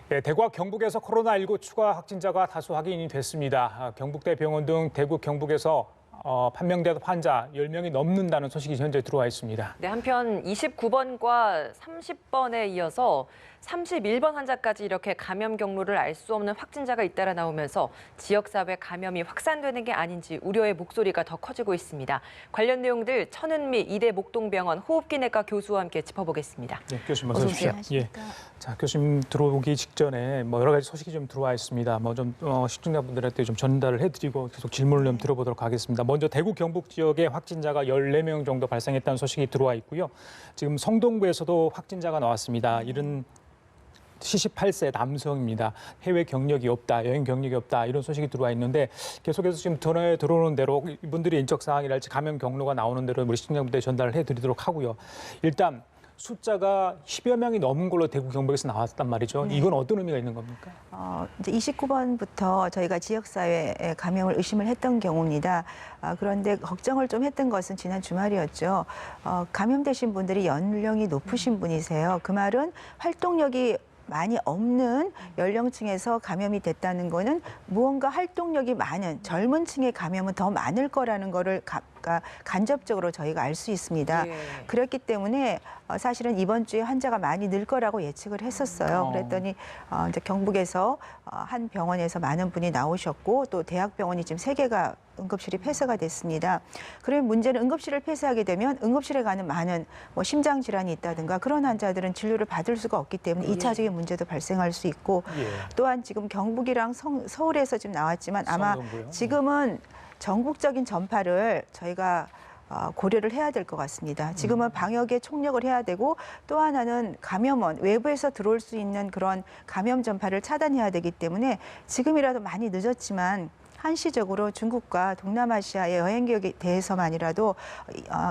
네, 대구와 경북에서 코로나19 추가 확진자가 다수 확인이 됐습니다. 경북대병원 등 대구, 경북에서 판명된 환자 10명이 넘는다는 소식이 현재 들어와 있습니다. 네, 한편 29번과 30번에 이어서 31번 환자까지 이렇게 감염 경로를 알 수 없는 확진자가 잇따라 나오면서 지역사회 감염이 확산되는 게 아닌지 우려의 목소리가 더 커지고 있습니다. 관련 내용들 천은미 이대 목동병원 호흡기내과 교수와 함께 짚어보겠습니다. 네, 교수님 어서 오십시오. 예. 자, 교수님 들어오기 직전에 여러 가지 소식이 좀 들어와 있습니다. 시청자분들한테 좀 전달을 해드리고 계속 질문을 좀 들어보도록 하겠습니다. 먼저 대구 경북 지역에 확진자가 14명 정도 발생했다는 소식이 들어와 있고요. 지금 성동구에서도 확진자가 나왔습니다. 이른 78세 남성입니다. 해외 경력이 없다, 여행 경력이 없다 이런 소식이 들어와 있는데 계속해서 지금 전화에 들어오는 대로 이분들의 인적 사항이랄지 감염 경로가 나오는 대로 우리 시청자분들에 전달을 해드리도록 하고요. 일단 숫자가 10여 명이 넘은 걸로 대구 경북에서 나왔단 말이죠. 네. 이건 어떤 의미가 있는 겁니까? 이제 29번부터 저희가 지역사회에 감염을 의심을 했던 경우입니다. 그런데 걱정을 좀 했던 것은 지난 주말이었죠. 감염되신 분들이 연령이 높으신 분이세요. 그 말은 활동력이 많이 없는 연령층에서 감염이 됐다는 거는 무언가 활동력이 많은 젊은 층의 감염은 더 많을 거라는 거를 간접적으로 저희가 알 수 있습니다. 예. 그렇기 때문에 사실은 이번 주에 환자가 많이 늘 거라고 예측을 했었어요. 그랬더니 이제 경북에서 한 병원에서 많은 분이 나오셨고 또 대학병원이 지금 3개가 응급실이 폐쇄가 됐습니다. 그러면 문제는 응급실을 폐쇄하게 되면 응급실에 가는 많은 심장 질환이 있다든가 그런 환자들은 진료를 받을 수가 없기 때문에 2차적인 문제도 발생할 수 있고 또한 지금 경북이랑 서울에서 지금 나왔지만 아마 성동구요? 지금은 전국적인 전파를 저희가 고려를 해야 될 것 같습니다. 지금은 방역에 총력을 해야 되고 또 하나는 감염원, 외부에서 들어올 수 있는 그런 감염 전파를 차단해야 되기 때문에 지금이라도 많이 늦었지만 한시적으로 중국과 동남아시아의 여행 계획에 대해서만이라도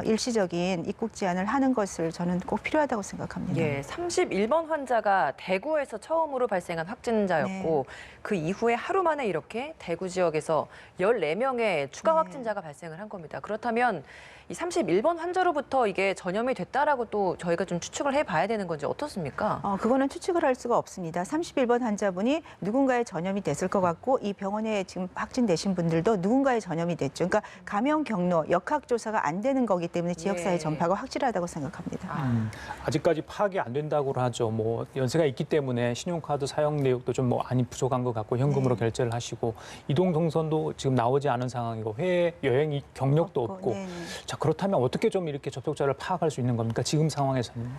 일시적인 입국 제한을 하는 것을 저는 꼭 필요하다고 생각합니다. 예, 31번 환자가 대구에서 처음으로 발생한 확진자였고 그 이후에 하루 만에 이렇게 대구 지역에서 14명의 추가 확진자가 발생을 한 겁니다. 그렇다면 이 31번 환자로부터 이게 전염이 됐다라고 또 저희가 좀 추측을 해봐야 되는 건지 어떻습니까? 그거는 추측을 할 수가 없습니다. 31번 환자분이 누군가의 전염이 됐을 것 같고 이 병원에 지금 확진되신 분들도 누군가의 전염이 됐죠. 그러니까 감염 경로, 역학조사가 안 되는 거기 때문에 지역사회 전파가 확실하다고 생각합니다. 아직까지 파악이 안 된다고 하죠. 연세가 있기 때문에 신용카드 사용 내역도 좀 많이 부족한 것 같고 현금으로 결제를 하시고 이동 동선도 지금 나오지 않은 상황이고 해외 여행 경력도 없고. 자, 그렇다면 어떻게 좀 이렇게 접촉자를 파악할 수 있는 겁니까? 지금 상황에서는.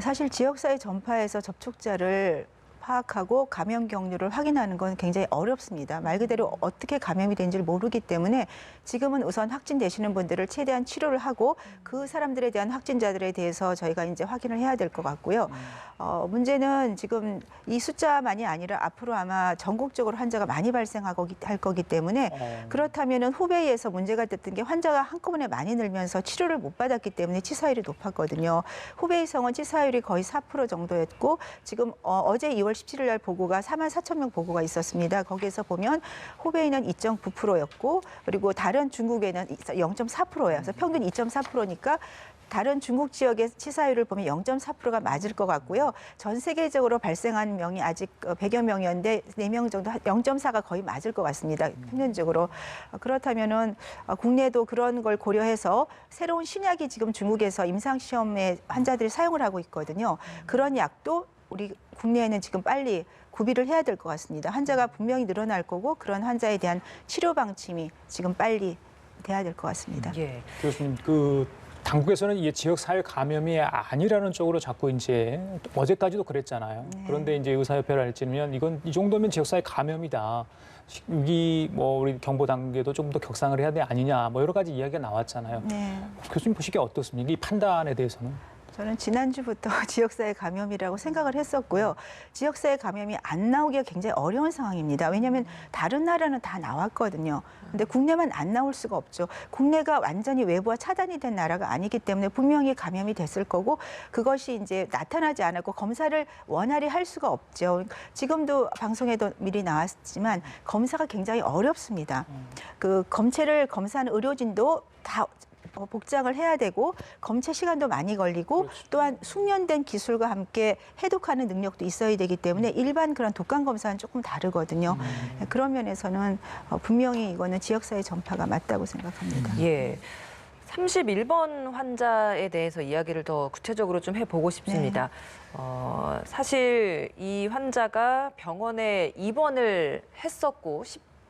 사실 지역사회 전파에서 접촉자를 파악하고 감염 경로를 확인하는 건 굉장히 어렵습니다. 말 그대로 어떻게 감염이 된지를 모르기 때문에 지금은 우선 확진되시는 분들을 최대한 치료를 하고 그 사람들에 대한 확진자들에 대해서 저희가 이제 확인을 해야 될 것 같고요. 문제는 지금 이 숫자만이 아니라 앞으로 아마 전국적으로 환자가 많이 발생하고 할 거기 때문에 그렇다면은 후베이에서 문제가 됐던 게 환자가 한꺼번에 많이 늘면서 치료를 못 받았기 때문에 치사율이 높았거든요. 후베이성은 치사율이 거의 4% 정도였고 지금 어제 2월 17일 날 보고가 4만 4천 명 보고가 있었습니다. 거기에서 보면 후베이는 2.9%였고 그리고 다른 중국에는 0.4%예요. 그래서 평균 2.4%니까 다른 중국 지역의 치사율을 보면 0.4%가 맞을 것 같고요. 전 세계적으로 발생한 명이 아직 100여 명이었는데 4명 정도 0.4가 거의 맞을 것 같습니다. 평균적으로. 그렇다면은 국내도 그런 걸 고려해서 새로운 신약이 지금 중국에서 임상시험에 환자들이 사용을 하고 있거든요. 그런 약도 우리 국내에는 지금 빨리 구비를 해야 될 것 같습니다. 환자가 분명히 늘어날 거고 그런 환자에 대한 치료 방침이 지금 빨리 돼야 될 것 같습니다. 예. 교수님, 당국에서는 이게 지역 사회 감염이 아니라는 쪽으로 자꾸 이제 어제까지도 그랬잖아요. 그런데 이제 의사협회랄지면 이건 이 정도면 지역 사회 감염이다. 여기 우리 경보 단계도 좀 더 격상을 해야 돼 아니냐. 여러 가지 이야기가 나왔잖아요. 교수님 보시기에 어떻습니까? 이 판단에 대해서는? 저는 지난주부터 지역사회 감염이라고 생각을 했었고요. 지역사회 감염이 안 나오기가 굉장히 어려운 상황입니다. 왜냐하면 다른 나라는 다 나왔거든요. 근데 국내만 안 나올 수가 없죠. 국내가 완전히 외부와 차단이 된 나라가 아니기 때문에 분명히 감염이 됐을 거고 그것이 이제 나타나지 않았고 검사를 원활히 할 수가 없죠. 지금도 방송에도 미리 나왔지만 검사가 굉장히 어렵습니다. 그 검체를 검사하는 의료진도 다 복장을 해야 되고 검체 시간도 많이 걸리고 그렇죠. 또한 숙련된 기술과 함께 해독하는 능력도 있어야 되기 때문에 일반 그런 독감 검사는 조금 다르거든요. 그런 면에서는 분명히 이거는 지역사회 전파가 맞다고 생각합니다. 예. 31번 환자에 대해서 이야기를 더 구체적으로 좀 해보고 싶습니다. 사실 이 환자가 병원에 입원을 했었고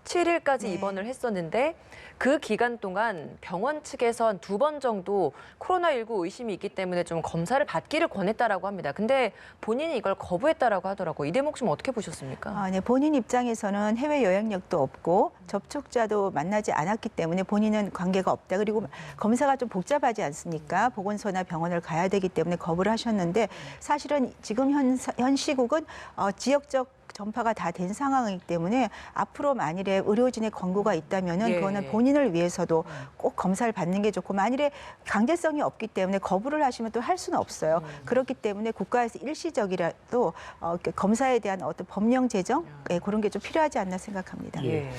17일까지 네. 입원을 했었는데 그 기간 동안 병원 측에서 한 2번 정도 코로나19 의심이 있기 때문에 좀 검사를 받기를 권했다라고 합니다. 근데 본인이 이걸 거부했다라고 하더라고요. 이 대목 좀 어떻게 보셨습니까? 네, 본인 입장에서는 해외 여행력도 없고 접촉자도 만나지 않았기 때문에 본인은 관계가 없다. 그리고 검사가 좀 복잡하지 않습니까? 보건소나 병원을 가야 되기 때문에 거부를 하셨는데 사실은 지금 현 시국은 지역적 전파가 다 된 상황이기 때문에 앞으로 만일에 의료진의 권고가 있다면은 예. 그거는 본인을 위해서도 꼭 검사를 받는 게 좋고 만일에 강제성이 없기 때문에 거부를 하시면 또 할 수는 없어요. 그렇기 때문에 국가에서 일시적이라도 검사에 대한 어떤 법령 제정 그런 게 좀 필요하지 않나 생각합니다. 예.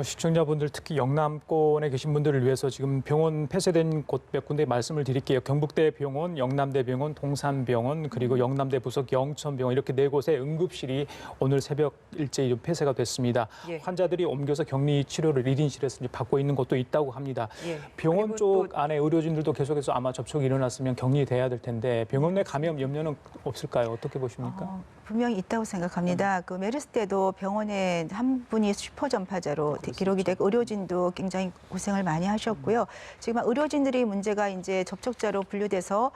시청자분들 특히 영남권에 계신 분들을 위해서 지금 병원 폐쇄된 곳 몇 군데 말씀을 드릴게요. 경북대병원, 영남대병원, 동산병원 그리고 영남대 부속 영천병원 이렇게 4곳의 응급실이 오늘 새벽 일제히 좀 폐쇄가 됐습니다. 예. 환자들이 옮겨서 격리 치료를 1인실에서 받고 있는 곳도 있다고 합니다. 예. 병원 그리고 쪽 또 안에 의료진들도 계속해서 아마 접촉이 일어났으면 격리돼야 될 텐데 병원 내 감염 염려는 없을까요? 어떻게 보십니까? 분명히 있다고 생각합니다. 그 메르스 때도 병원에 한 분이 슈퍼 전파자로 기록이 되고 의료진도 굉장히 고생을 많이 하셨고요. 지금 의료진들이 문제가 이제 접촉자로 분류돼서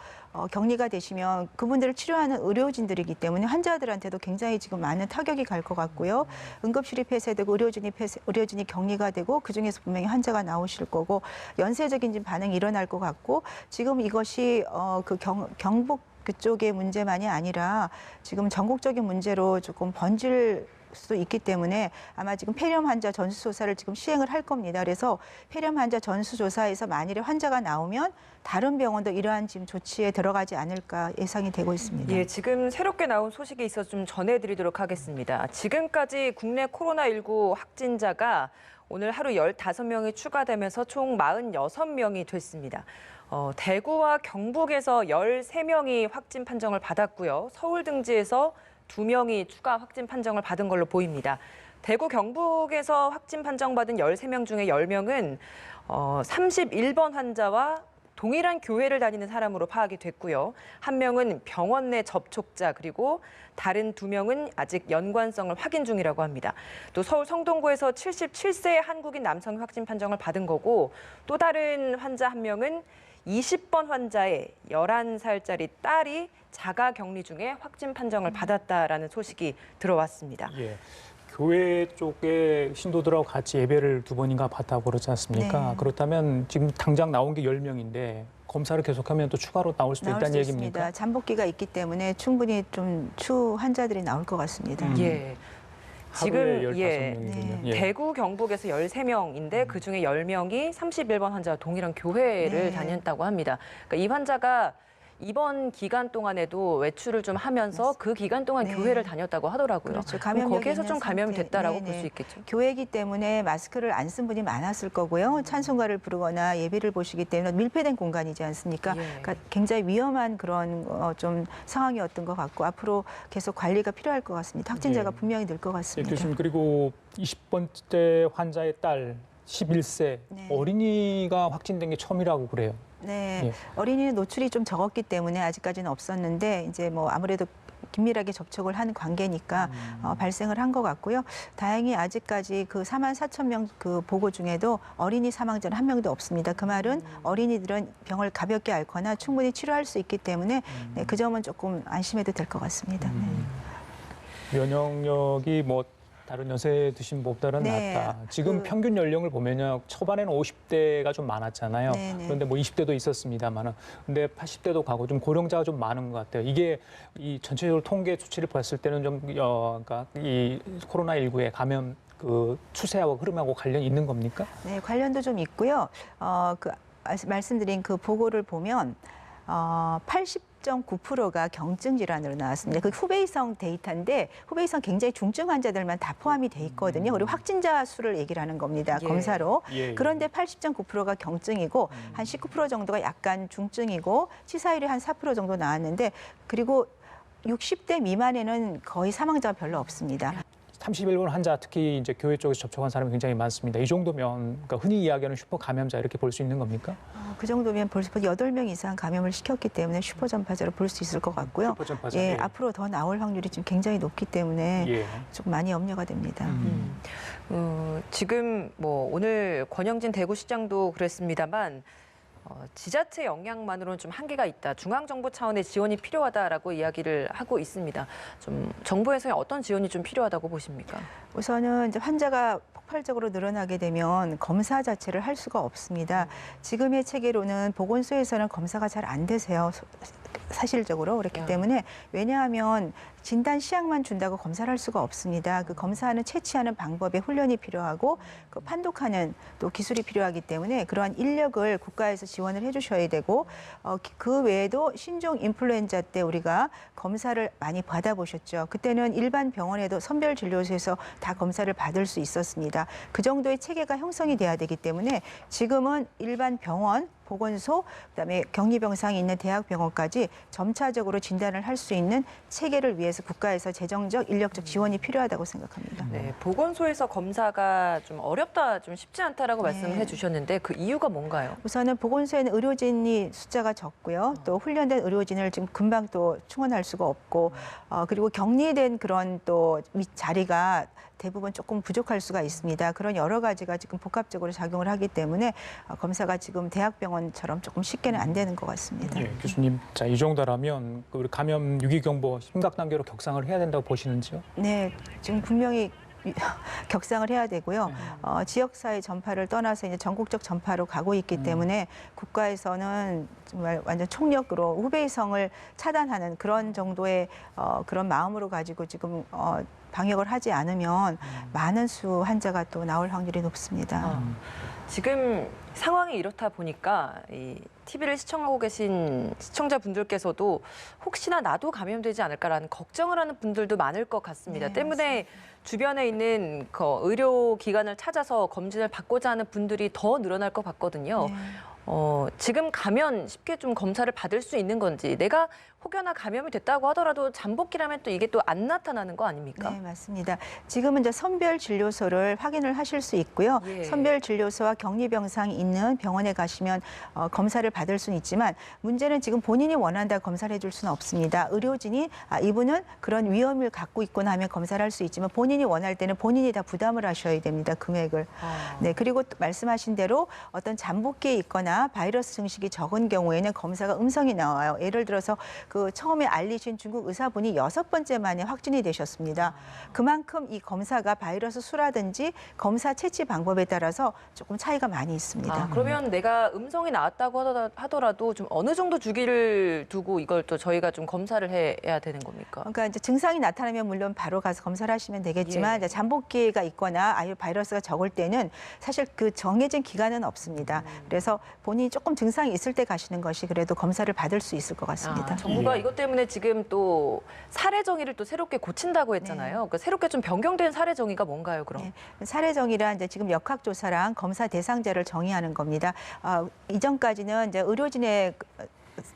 격리가 되시면 그분들을 치료하는 의료진들이기 때문에 환자들한테도 굉장히 지금 많은 타격이 갈 것 같고요. 응급실이 폐쇄되고 의료진이 격리가 되고 그 중에서 분명히 환자가 나오실 거고 연쇄적인 지금 반응이 일어날 것 같고 지금 이것이 그 경북 그쪽의 문제만이 아니라 지금 전국적인 문제로 조금 번질 수도 있기 때문에 아마 지금 폐렴 환자 전수조사를 지금 시행을 할 겁니다. 그래서 폐렴 환자 전수조사에서 만일에 환자가 나오면 다른 병원도 이러한 지금 조치에 들어가지 않을까 예상이 되고 있습니다. 예, 지금 새롭게 나온 소식이 있어서 좀 전해드리도록 하겠습니다. 지금까지 국내 코로나19 확진자가 오늘 하루 15명이 추가되면서 총 46명이 됐습니다. 대구와 경북에서 13명이 확진 판정을 받았고요. 서울 등지에서 2명이 추가 확진 판정을 받은 걸로 보입니다. 대구, 경북에서 확진 판정받은 13명 중에 10명은 31번 환자와 동일한 교회를 다니는 사람으로 파악이 됐고요. 1명은 병원 내 접촉자 그리고 다른 2명은 아직 연관성을 확인 중이라고 합니다. 또 서울 성동구에서 77세 한국인 남성 확진 판정을 받은 거고 또 다른 환자 1명은 20번 환자의 11살짜리 딸이 자가 격리 중에 확진 판정을 받았다라는 소식이 들어왔습니다. 예. 교회 쪽에 신도들하고 같이 예배를 2번인가 받다고 그러지 않습니까? 네. 그렇다면 지금 당장 나온 게 10명인데 검사를 계속하면 또 추가로 나올 수도 있다는 얘기입니까? 잠복기가 있기 때문에 충분히 좀 추 환자들이 나올 것 같습니다. 예. 하루에 지금 15명이군요. 예. 대구, 경북에서 13명인데 그중에 10명이 31번 환자와 동일한 교회를 네. 다녔다고 합니다. 그러니까 이 환자가 이번 기간 동안에도 외출을 좀 하면서 그 기간 동안 네. 교회를 다녔다고 하더라고요. 그렇죠. 그럼 감염력이 거기에서 있는 좀 감염이 상태. 됐다라고 네네. 볼 수 있겠죠. 교회이기 때문에 마스크를 안 쓴 분이 많았을 거고요. 찬송가를 부르거나 예배를 보시기 때문에 밀폐된 공간이지 않습니까? 예. 그러니까 굉장히 위험한 그런 좀 상황이었던 것 같고 앞으로 계속 관리가 필요할 것 같습니다. 확진자가 예. 분명히 늘 것 예, 같습니다. 교수님 그리고 20번째 환자의 딸 11세 네. 어린이가 확진된 게 처음이라고 그래요. 네, 예. 어린이는 노출이 좀 적었기 때문에 아직까지는 없었는데 이제 뭐 아무래도 긴밀하게 접촉을 한 관계니까 발생을 한 것 같고요. 다행히 아직까지 그 44,000명 그 보고 중에도 어린이 사망자는 1명도 없습니다. 그 말은 어린이들은 병을 가볍게 앓거나 충분히 치료할 수 있기 때문에 네, 그 점은 조금 안심해도 될 것 같습니다. 면역력이 뭐 다른 연세 드신 분보다는 네. 낫다. 지금 평균 연령을 보면요. 초반에는 50대가 좀 많았잖아요. 네네. 그런데 뭐 20대도 있었습니다만은. 근데 80대도 가고 좀 고령자가 좀 많은 것 같아요. 이게 이 전체적으로 통계 수치를 봤을 때는 좀 그러니까 이 코로나19의 감염 그 추세하고 흐름하고 관련이 있는 겁니까? 네, 관련도 좀 있고요. 그 말씀드린 그 보고를 보면 80 80.9%가 경증 질환으로 나왔습니다. 그 후베이성 데이터인데 후베이성 굉장히 중증 환자들만 다 포함이 돼 있거든요. 그리고 확진자 수를 얘기를 하는 겁니다. 예. 검사로. 예, 예. 그런데 80.9%가 경증이고 한 19% 정도가 약간 중증이고 치사율이 한 4% 정도 나왔는데 그리고 60대 미만에는 거의 사망자가 별로 없습니다. 31번 환자 특히 이제 교회 쪽에서 접촉한 사람이 굉장히 많습니다. 이 정도면 그러니까 흔히 이야기하는 슈퍼 감염자 이렇게 볼 수 있는 겁니까? 그 정도면 벌써 8명 이상 감염을 시켰기 때문에 슈퍼 전파자로 볼 수 있을 것 같고요. 슈퍼 전파자. 예, 예. 앞으로 더 나올 확률이 지금 굉장히 높기 때문에 예. 좀 많이 염려가 됩니다. 지금 뭐 오늘 권영진 대구시장도 그랬습니다만 지자체 역량만으로는 좀 한계가 있다. 중앙정부 차원의 지원이 필요하다라고 이야기를 하고 있습니다. 좀 정부에서의 어떤 지원이 좀 필요하다고 보십니까? 우선은 이제 환자가 폭발적으로 늘어나게 되면 검사 자체를 할 수가 없습니다. 지금의 체계로는 보건소에서는 검사가 잘 안 되세요. 사실적으로 그렇기 때문에 왜냐하면 진단 시약만 준다고 검사를 할 수가 없습니다. 그 검사하는 채취하는 방법에 훈련이 필요하고 그 판독하는 또 기술이 필요하기 때문에 그러한 인력을 국가에서 지원을 해주셔야 되고 그 외에도 신종 인플루엔자 때 우리가 검사를 많이 받아보셨죠. 그때는 일반 병원에도 선별진료소에서 다 검사를 받을 수 있었습니다. 그 정도의 체계가 형성이 돼야 되기 때문에 지금은 일반 병원 보건소, 그다음에 격리병상이 있는 대학병원까지 점차적으로 진단을 할 수 있는 체계를 위해서 국가에서 재정적, 인력적 지원이 필요하다고 생각합니다. 네, 보건소에서 검사가 좀 어렵다, 좀 쉽지 않다라고 말씀을 해주셨는데 그 이유가 뭔가요? 우선은 보건소에는 의료진이 숫자가 적고요. 또 훈련된 의료진을 지금 금방 또 충원할 수가 없고, 그리고 격리된 그런 또 자리가 대부분 조금 부족할 수가 있습니다. 그런 여러 가지가 지금 복합적으로 작용을 하기 때문에 검사가 지금 대학병원처럼 조금 쉽게는 안 되는 것 같습니다. 예, 교수님, 자, 이 정도라면 우리 감염 유기경보 심각 단계로 격상을 해야 된다고 보시는지요? 네, 지금 분명히 격상을 해야 되고요. 지역사회 전파를 떠나서 이제 전국적 전파로 가고 있기 때문에 국가에서는 정말 완전 총력으로 후베이성을 차단하는 그런 정도의 그런 마음으로 가지고 지금 방역을 하지 않으면 많은 수 환자가 또 나올 확률이 높습니다. 지금 상황이 이렇다 보니까 이 TV를 시청하고 계신 시청자분들께서도 혹시나 나도 감염되지 않을까라는 걱정을 하는 분들도 많을 것 같습니다. 네, 때문에 주변에 있는 그 의료기관을 찾아서 검진을 받고자 하는 분들이 더 늘어날 것 같거든요. 네. 지금 가면 쉽게 좀 검사를 받을 수 있는 건지 내가 혹여나 감염이 됐다고 하더라도 잠복기라면 또 이게 또 안 나타나는 거 아닙니까? 네, 맞습니다. 지금은 이제 선별 진료소를 확인을 하실 수 있고요. 예. 선별 진료소와 격리병상이 있는 병원에 가시면 검사를 받을 수는 있지만 문제는 지금 본인이 원한다고 검사를 해줄 수는 없습니다. 의료진이 이분은 그런 위험을 갖고 있구나 하면 검사를 할 수 있지만 본인이 원할 때는 본인이 다 부담을 하셔야 됩니다. 금액을. 네, 그리고 또 말씀하신 대로 어떤 잠복기에 있거나 바이러스 증식이 적은 경우에는 검사가 음성이 나와요. 예를 들어서 그 처음에 알리신 중국 의사분이 6번째 만에 확진이 되셨습니다. 그만큼 이 검사가 바이러스 수라든지 검사 채취 방법에 따라서 조금 차이가 많이 있습니다. 그러면 내가 음성이 나왔다고 하더라도 좀 어느 정도 주기를 두고 이걸 또 저희가 좀 검사를 해야 되는 겁니까? 그러니까 이제 증상이 나타나면 물론 바로 가서 검사를 하시면 되겠지만 예. 이제 잠복기가 있거나 아예 바이러스가 적을 때는 사실 그 정해진 기간은 없습니다. 그래서 본인이 조금 증상이 있을 때 가시는 것이 그래도 검사를 받을 수 있을 것 같습니다. 정부가 예. 이것 때문에 지금 또 사례 정의를 또 새롭게 고친다고 했잖아요. 그러니까 새롭게 좀 변경된 사례 정의가 뭔가요, 그럼? 네. 사례 정의란 이제 지금 역학조사랑 검사 대상자를 정의하는 겁니다. 이전까지는 이제 의료진의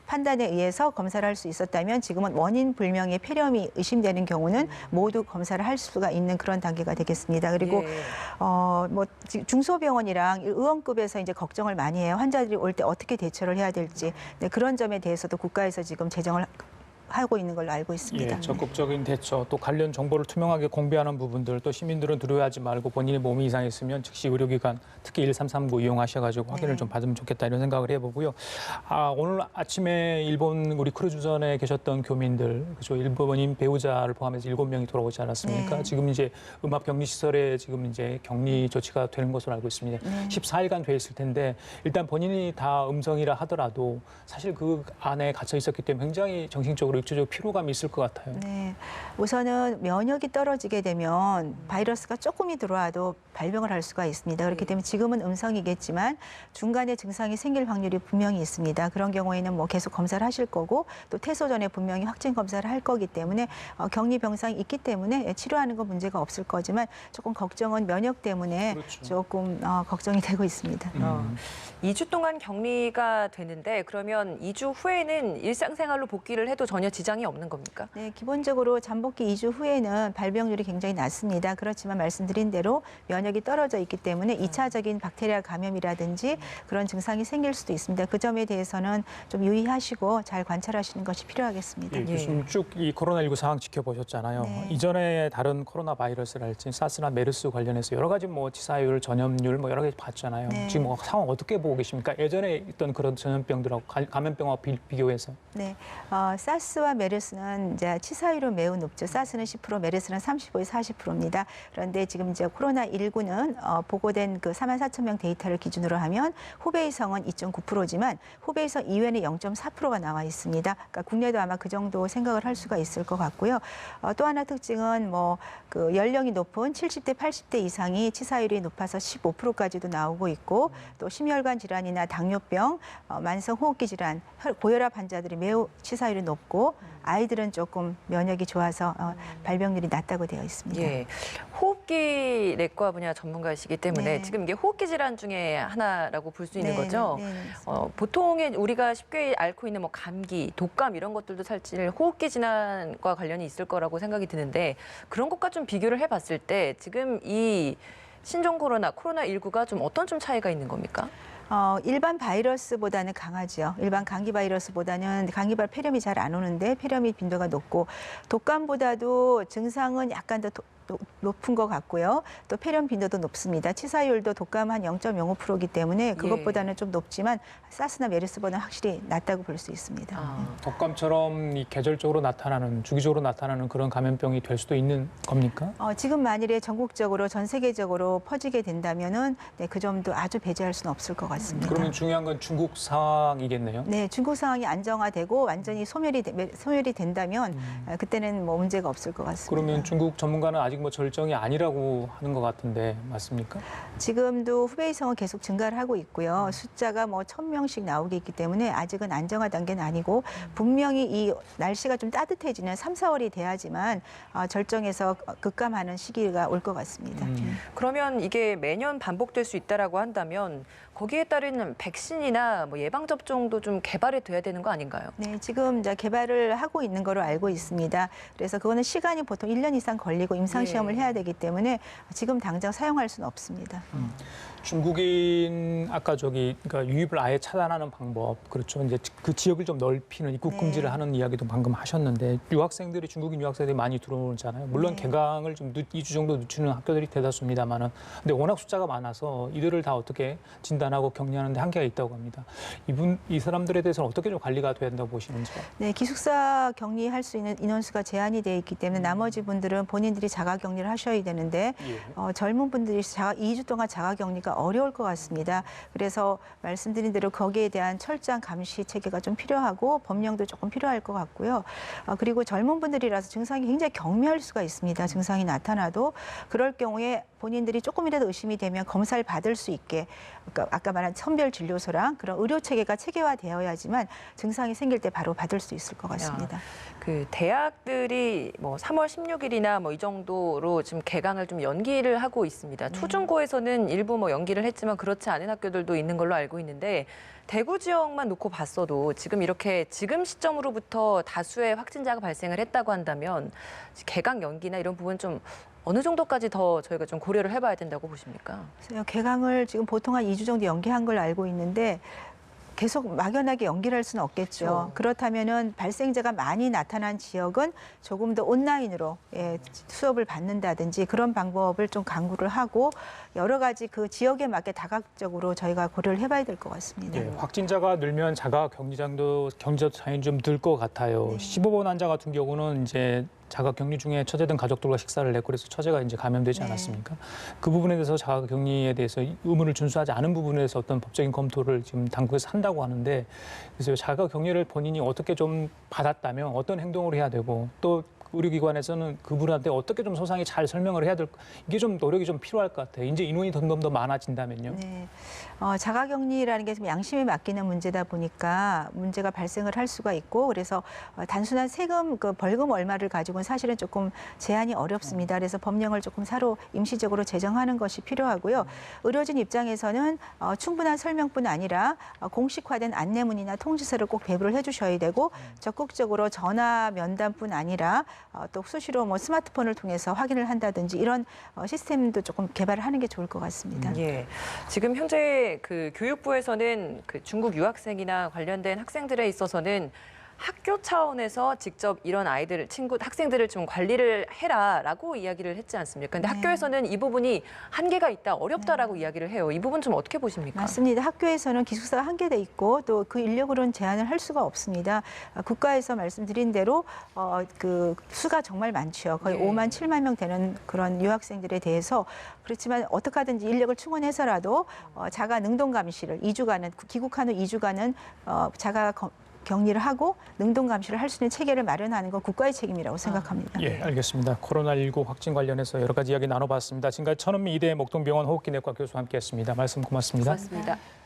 판단에 의해서 검사를 할 수 있었다면 지금은 원인 불명의 폐렴이 의심되는 경우는 모두 검사를 할 수가 있는 그런 단계가 되겠습니다. 그리고 예. 뭐 중소병원이랑 의원급에서 이제 걱정을 많이 해요. 환자들이 올 때 어떻게 대처를 해야 될지. 네, 그런 점에 대해서도 국가에서 지금 제정을 하고 있는 걸로 알고 있습니다. 예, 적극적인 대처, 또 관련 정보를 투명하게 공개하는 부분들, 또 시민들은 두려워하지 말고 본인의 몸이 이상했으면 즉시 의료기관, 특히 1339 이용하셔가지고 확인을 좀 받으면 좋겠다 이런 생각을 해보고요. 오늘 아침에 일본 우리 크루즈선에 계셨던 교민들, 그죠? 일본인 배우자를 포함해서 7명이 돌아오지 않았습니까? 네. 지금 이제 음압격리시설에 지금 이제 격리 조치가 되는 것으로 알고 있습니다. 14일간 돼 있을 텐데 일단 본인이 다 음성이라 하더라도 사실 그 안에 갇혀 있었기 때문에 굉장히 정신적으로 육체적 피로감이 있을 것 같아요. 네, 우선은 면역이 떨어지게 되면 바이러스가 조금이 들어와도 발병을 할 수가 있습니다. 그렇기 때문에 지금은 음성이겠지만 중간에 증상이 생길 확률이 분명히 있습니다. 그런 경우에는 뭐 계속 검사를 하실 거고 또 퇴소 전에 분명히 확진 검사를 할 거기 때문에 격리 병상이 있기 때문에 치료하는 건 문제가 없을 거지만 조금 걱정은 면역 때문에 그렇죠. 조금 걱정이 되고 있습니다. 2주 동안 격리가 되는데 그러면 2주 후에는 일상생활로 복귀를 해도 전혀 지장이 없는 겁니까? 네, 기본적으로 잠복기 2주 후에는 발병률이 굉장히 낮습니다. 그렇지만 말씀드린 대로 면역이 떨어져 있기 때문에 2차적인 박테리아 감염이라든지 그런 증상이 생길 수도 있습니다. 그 점에 대해서는 좀 유의하시고 잘 관찰하시는 것이 필요하겠습니다. 예, 교수님 쭉 이 코로나19 상황 지켜보셨잖아요. 네. 이전에 다른 코로나 바이러스랄지 사스나 메르스 관련해서 여러 가지 뭐 치사율, 전염률 뭐 여러 가지 봤잖아요. 네. 지금 뭐 상황 어떻게 보고 계십니까? 예전에 있던 그런 전염병들하고 감염병과 비교해서. 네, 사스와 메르스는 이제 치사율은 매우 높죠. 사스는 10%, 메르스는 35에서 40%입니다. 그런데 지금 이제 코로나19는 보고된 그 44,000명 데이터를 기준으로 하면 후베이성은 2.9%지만 후베이성 이외에는 0.4%가 나와 있습니다. 그러니까 국내도 아마 그 정도 생각을 할 수가 있을 것 같고요. 또 하나 특징은 뭐 그 연령이 높은 70대, 80대 이상이 치사율이 높아서 15%까지도 나오고 있고 또 심혈관 질환이나 당뇨병, 만성 호흡기 질환, 고혈압 환자들이 매우 치사율이 높고 아이들은 조금 면역이 좋아서 발병률이 낮다고 되어 있습니다. 예, 호흡기 내과 분야 전문가이시기 때문에 네. 지금 이게 호흡기 질환 중에 하나라고 볼 수 있는 거죠. 네, 보통의 우리가 쉽게 앓고 있는 뭐 감기, 독감 이런 것들도 사실 호흡기 질환과 관련이 있을 거라고 생각이 드는데 그런 것과 좀 비교를 해봤을 때 지금 이 신종 코로나19가 좀 어떤 좀 차이가 있는 겁니까? 일반 바이러스보다는 강하죠. 일반 감기 바이러스보다는 감기발 폐렴이 잘 안 오는데 폐렴이 빈도가 높고 독감보다도 증상은 약간 더 높은 것 같고요. 또 폐렴 빈도도 높습니다. 치사율도 독감 한 0.05%이기 때문에 그것보다는 좀 높지만 사스나 메르스보다는 확실히 낮다고 볼 수 있습니다. 독감처럼 이 계절적으로 나타나는, 주기적으로 나타나는 그런 감염병이 될 수도 있는 겁니까? 지금 만일에 전국적으로 전 세계적으로 퍼지게 된다면은 그 점도 아주 배제할 수는 없을 것 같습니다. 그러면 중요한 건 중국 상황이겠네요. 네, 중국 상황이 안정화되고 완전히 소멸이 된다면 그때는 뭐 문제가 없을 것 같습니다. 그러면 중국 전문가는 아직 뭐 절정이 아니라고 하는 것 같은데 맞습니까? 지금도 후베이성은 계속 증가를 하고 있고요. 숫자가 뭐 1,000명씩 나오고 있기 때문에 아직은 안정화 단계는 아니고 분명히 이 날씨가 좀 따뜻해지는 3, 4월이 돼야지만 절정에서 급감하는 시기가 올 것 같습니다. 그러면 이게 매년 반복될 수 있다라고 한다면 거기에 따른 백신이나 뭐 예방 접종도 좀 개발이 돼야 되는 거 아닌가요? 네, 지금 이제 개발을 하고 있는 거로 알고 있습니다. 그래서 그거는 시간이 보통 1년 이상 걸리고 임상 시험을 해야 되기 때문에 지금 당장 사용할 수는 없습니다. 중국인 아까 그러니까 유입을 아예 차단하는 방법, 그렇죠. 이제 그 지역을 좀 넓히는 입국 금지를 하는 이야기도 방금 하셨는데 중국인 유학생들이 많이 들어오잖아요. 물론 개강을 좀 2주 정도 늦추는 학교들이 대다수입니다만은 근데 워낙 숫자가 많아서 이들을 다 어떻게 진단하고 격리하는 데 한계가 있다고 합니다. 이 사람들에 대해서는 어떻게 좀 관리가 돼야 된다고 보시는지요? 네, 기숙사 격리할 수 있는 인원수가 제한이 돼 있기 때문에 나머지 분들은 본인들이 자가 격리를 하셔야 되는데 젊은 분들이 2주 동안 자가 격리가 어려울 것 같습니다. 그래서 말씀드린 대로 거기에 대한 철저한 감시 체계가 좀 필요하고 법령도 조금 필요할 것 같고요. 그리고 젊은 분들이라서 증상이 굉장히 경미할 수가 있습니다. 증상이 나타나도 그럴 경우에 본인들이 조금이라도 의심이 되면 검사를 받을 수 있게 아까 말한 선별 진료소랑 그런 의료 체계가 체계화되어야지만 증상이 생길 때 바로 받을 수 있을 것 같습니다. 그 대학들이 뭐 3월 16일이나 뭐 이 정도로 지금 개강을 좀 연기를 하고 있습니다. 초중고에서는 일부 뭐 연기를 했지만 그렇지 않은 학교들도 있는 걸로 알고 있는데 대구 지역만 놓고 봤어도 지금 시점으로부터 다수의 확진자가 발생을 했다고 한다면 개강 연기나 이런 부분 좀 어느 정도까지 더 저희가 좀 고려를 해봐야 된다고 보십니까? 개강을 지금 보통 한 2주 정도 연기한 걸로 알고 있는데 계속 막연하게 연기를 할 수는 없겠죠. 그렇죠. 그렇다면은 발생자가 많이 나타난 지역은 조금 더 온라인으로 수업을 받는다든지 그런 방법을 좀 강구를 하고 여러 가지 그 지역에 맞게 다각적으로 저희가 고려를 해봐야 될 것 같습니다. 네, 확진자가 늘면 자가 격리자도 좀 늘 것 같아요. 15번 환자 같은 경우는 이제 자가격리 중에 처제든 가족들과 식사를 했고 그래서 처제가 이제 감염되지 네. 않았습니까? 그 부분에 대해서 자가격리에 대해서 의무를 준수하지 않은 부분에 대해서 어떤 법적인 검토를 지금 당국에서 한다고 하는데 그래서 자가격리를 본인이 어떻게 좀 받았다면 어떤 행동을 해야 되고 또 의료기관에서는 그분한테 어떻게 좀 소상히 잘 설명을 해야 될 이게 좀 노력이 좀 필요할 것 같아요. 이제 인원이 점점 더 많아진다면요. 네. 자가격리라는 게 좀 양심에 맡기는 문제다 보니까 문제가 발생을 할 수가 있고 그래서 단순한 세금, 벌금 얼마를 가지고는 사실은 조금 제한이 어렵습니다. 그래서 법령을 조금 새로 임시적으로 제정하는 것이 필요하고요. 의료진 입장에서는 충분한 설명뿐 아니라 공식화된 안내문이나 통지서를 꼭 배부를 해주셔야 되고 적극적으로 전화 면담뿐 아니라 또 수시로 뭐 스마트폰을 통해서 확인을 한다든지 이런 시스템도 조금 개발을 하는 게 좋을 것 같습니다. 예. 지금 현재 그 교육부에서는 그 중국 유학생이나 관련된 학생들에 있어서는 학교 차원에서 직접 이런 학생들을 좀 관리를 해라라고 이야기를 했지 않습니까? 근데 네. 학교에서는 이 부분이 한계가 있다, 어렵다라고 이야기를 해요. 이 부분 좀 어떻게 보십니까? 맞습니다. 학교에서는 기숙사가 한계돼 있고 또 그 인력으로는 제한을 할 수가 없습니다. 국가에서 말씀드린 대로 그 수가 정말 많죠. 거의 예. 5만 7만 명 되는 그런 유학생들에 대해서 그렇지만 어떻게 하든지 인력을 충원해서라도 자가 능동감시를 2주간은 귀국한 후 2주간은 자가 격리를 하고 능동 감시를 할 수 있는 체계를 마련하는 건 국가의 책임이라고 생각합니다. 예, 알겠습니다. 코로나19 확진 관련해서 여러 가지 이야기 나눠봤습니다. 지금까지 천은미 이대 목동병원 호흡기내과 교수와 함께했습니다. 말씀 고맙습니다. 고맙습니다.